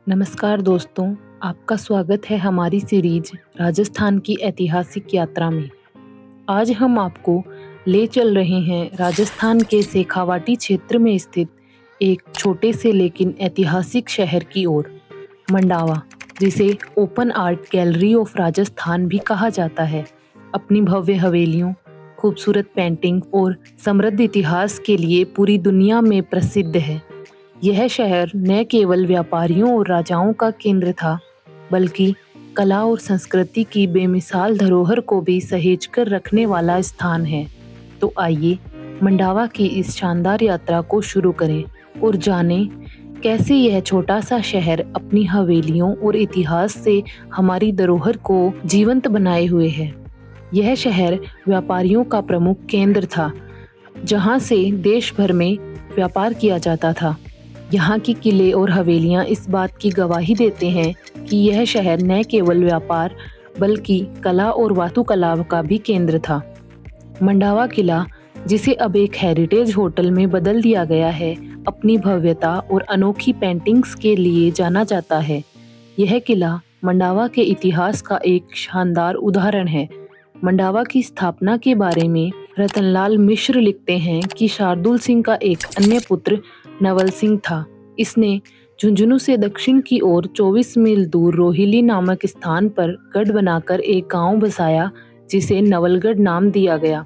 नमस्कार दोस्तों, आपका स्वागत है हमारी सीरीज राजस्थान की ऐतिहासिक यात्रा में। आज हम आपको ले चल रहे हैं राजस्थान के शेखावाटी क्षेत्र में स्थित एक छोटे से लेकिन ऐतिहासिक शहर की ओर, मंडावा, जिसे open art gallery of Rajasthan भी कहा जाता है। अपनी भव्य हवेलियों, खूबसूरत पेंटिंग और समृद्ध इतिहास के लिए पूरी दुनिया में प्रसिद्ध है। यह शहर न केवल व्यापारियों और राजाओं का केंद्र था, बल्कि कला और संस्कृति की बेमिसाल धरोहर को भी सहेज कर रखने वाला स्थान है। तो आइए मंडावा की इस शानदार यात्रा को शुरू करें और जानें कैसे यह छोटा सा शहर अपनी हवेलियों और इतिहास से हमारी धरोहर को जीवंत बनाए हुए है। यह शहर व्यापारियों का प्रमुख केंद्र था, जहां से देश भर में व्यापार किया जाता था। यहाँ की किले और हवेलियाँ इस बात की गवाही देते हैं कि यह शहर न केवल व्यापार बल्कि कला और वास्तुकला का भी केंद्र था। मंडावा किला, जिसे अब एक हेरिटेज होटल में बदल दिया गया है, अपनी भव्यता और अनोखी पेंटिंग्स के लिए जाना जाता है। यह किला मंडावा के इतिहास का एक शानदार उदाहरण है। मंडावा की स्थापना के बारे में रतनलाल मिश्र लिखते हैं कि शार्दुल सिंह का एक अन्य पुत्र नवल सिंह था। इसने झुंझुनू से दक्षिण की ओर 24 मील दूर रोहिली नामक स्थान पर गढ़ बनाकर एक गांव बसाया, जिसे नवलगढ़ नाम दिया गया।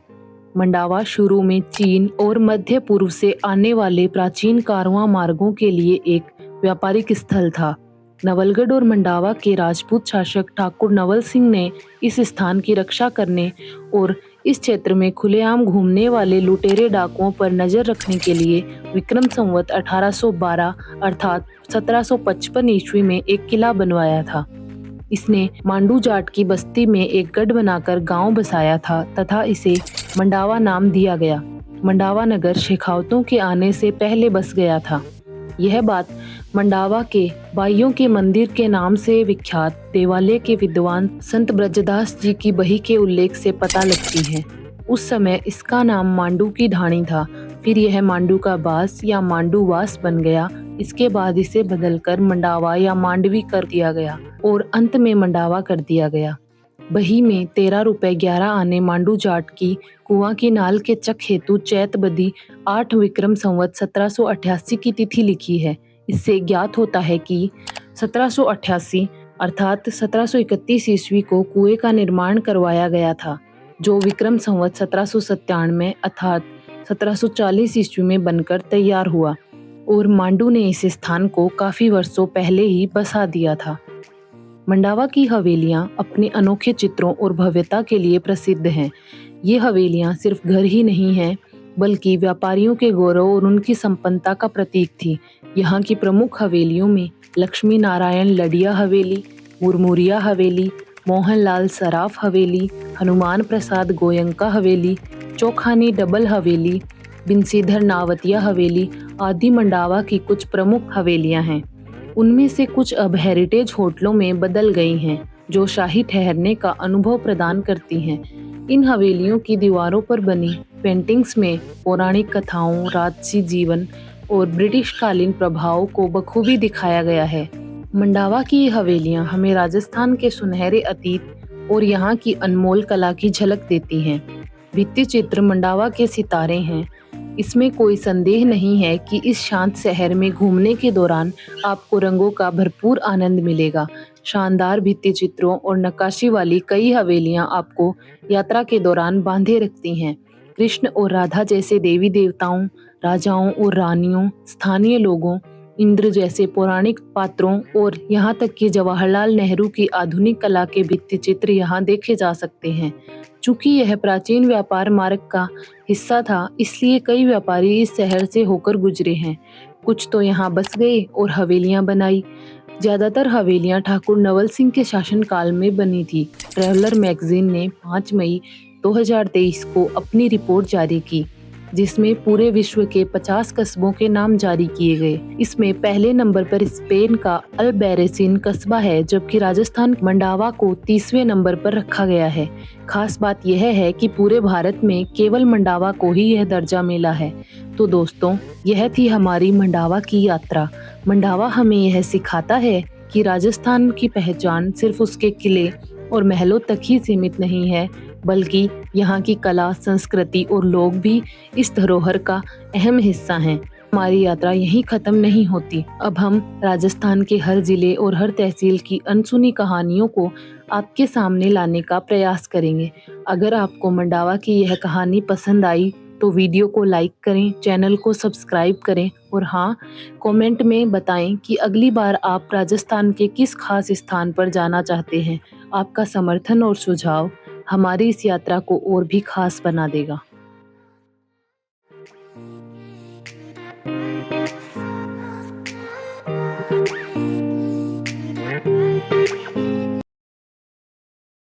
मंडावा शुरू में चीन और मध्य पूर्व से आने वाले प्राचीन कारवां मार्गों के लिए एक व्यापारिक स्थल था। नवलगढ़ और मंडावा के राजपूत शासक ठाकुर नवल सिंह ने इस स्थान की रक्षा करने और इस क्षेत्र में खुलेआम घूमने वाले लुटेरे डाकुओं पर नजर रखने के लिए विक्रम संवत 1812 अर्थात 1755 ईस्वी में एक किला बनवाया था। इसने मांडू जाट की बस्ती में एक गढ़ बनाकर गांव बसाया था तथा इसे मंडावा नाम दिया गया। मंडावा नगर शेखावतों के आने से पहले बस गया था। यह बात मंडावा के बाइयों के मंदिर के नाम से विख्यात देवालय के विद्वान संत ब्रजदास जी की बही के उल्लेख से पता लगती है। उस समय इसका नाम मांडू की ढाणी था, फिर यह मांडू का बास या मांडूवास बन गया। इसके बाद इसे बदलकर मंडावा या मांडवी कर दिया गया और अंत में मंडावा कर दिया गया। बही में 13 रुपए 11 आने मांडू जाट की कुआं की नाल के चक हेतु चैत बदी 8 विक्रम संवत 1788 की तिथि लिखी है। इससे ज्ञात होता है कि 1788 अर्थात 1731 ईस्वी को कुएं का निर्माण करवाया गया था, जो विक्रम संवत 1797 अर्थात 1740 ईस्वी में बनकर तैयार हुआ और मांडू ने इस स्थान को काफी वर्षों पहले ही बसा दिया था। मंडावा की हवेलियां अपने अनोखे चित्रों और भव्यता के लिए प्रसिद्ध हैं। ये हवेलियां सिर्फ घर ही नहीं हैं, बल्कि व्यापारियों के गौरव और उनकी संपन्नता का प्रतीक थी। यहाँ की प्रमुख हवेलियों में लक्ष्मी नारायण लडिया हवेली, मुरमुरिया हवेली, मोहनलाल सराफ हवेली, हनुमान प्रसाद गोयंका हवेली, चौखानी डबल हवेली, बिंसीधर नावतिया हवेली आदि मंडावा की कुछ प्रमुख हवेलियां हैं। उनमें से कुछ अब हेरिटेज होटलों में बदल गई हैं, जो शाही ठहरने का अनुभव प्रदान करती हैं। इन हवेलियों की दीवारों पर बनी पेंटिंग्स में पौराणिक कथाओं, राजसी जीवन और ब्रिटिश कालीन प्रभाव को बखूबी दिखाया गया है। मंडावा की ये हवेलियां हमें राजस्थान के सुनहरे अतीत और यहाँ की अनमोल कला की झलक देती हैं। भित्ति चित्र मंडावा के सितारे हैं। इसमें कोई संदेह नहीं है कि इस शांत शहर में घूमने के दौरान आपको रंगों का भरपूर आनंद मिलेगा। शानदार भित्ति चित्रों और नक्काशी वाली कई हवेलियां आपको यात्रा के दौरान बांधे रखती हैं। कृष्ण और राधा जैसे देवी देवताओं, राजाओं और रानियों, स्थानीय लोगों, इंद्र जैसे पौराणिक पात्रों और यहाँ तक कि जवाहरलाल नेहरू की आधुनिक कला के भित्ति चित्र यहाँ देखे जा सकते हैं। चूंकि यह प्राचीन व्यापार मार्ग का हिस्सा था, इसलिए कई व्यापारी इस शहर से होकर गुजरे हैं। कुछ तो यहाँ बस गए और हवेलियां बनाई। ज्यादातर हवेलियां ठाकुर नवल सिंह के शासनकाल में बनी थी। ट्रैवलर मैगजीन ने 5 मई 2023 को अपनी रिपोर्ट जारी की, जिसमें पूरे विश्व के 50 कस्बों के नाम जारी किए गए। इसमें पहले नंबर पर स्पेन का अल्बेरेसिन कस्बा है, जबकि राजस्थान मंडावा को 30वें नंबर पर रखा गया है। खास बात यह है कि पूरे भारत में केवल मंडावा को ही यह दर्जा मिला है। तो दोस्तों, यह थी हमारी मंडावा की यात्रा। मंडावा हमें यह सिखाता है कि राजस्थान की पहचान सिर्फ उसके किले और महलों तक ही सीमित नहीं है, बल्कि यहाँ की कला, संस्कृति और लोग भी इस धरोहर का अहम हिस्सा हैं। हमारी यात्रा यहीं खत्म नहीं होती। अब हम राजस्थान के हर जिले और हर तहसील की अनसुनी कहानियों को आपके सामने लाने का प्रयास करेंगे। अगर आपको मंडावा की यह कहानी पसंद आई तो वीडियो को लाइक करें, चैनल को सब्सक्राइब करें और हाँ, कमेंट में बताएं कि अगली बार आप राजस्थान के किस खास स्थान पर जाना चाहते हैं। आपका समर्थन और सुझाव हमारी इस यात्रा को और भी खास बना देगा।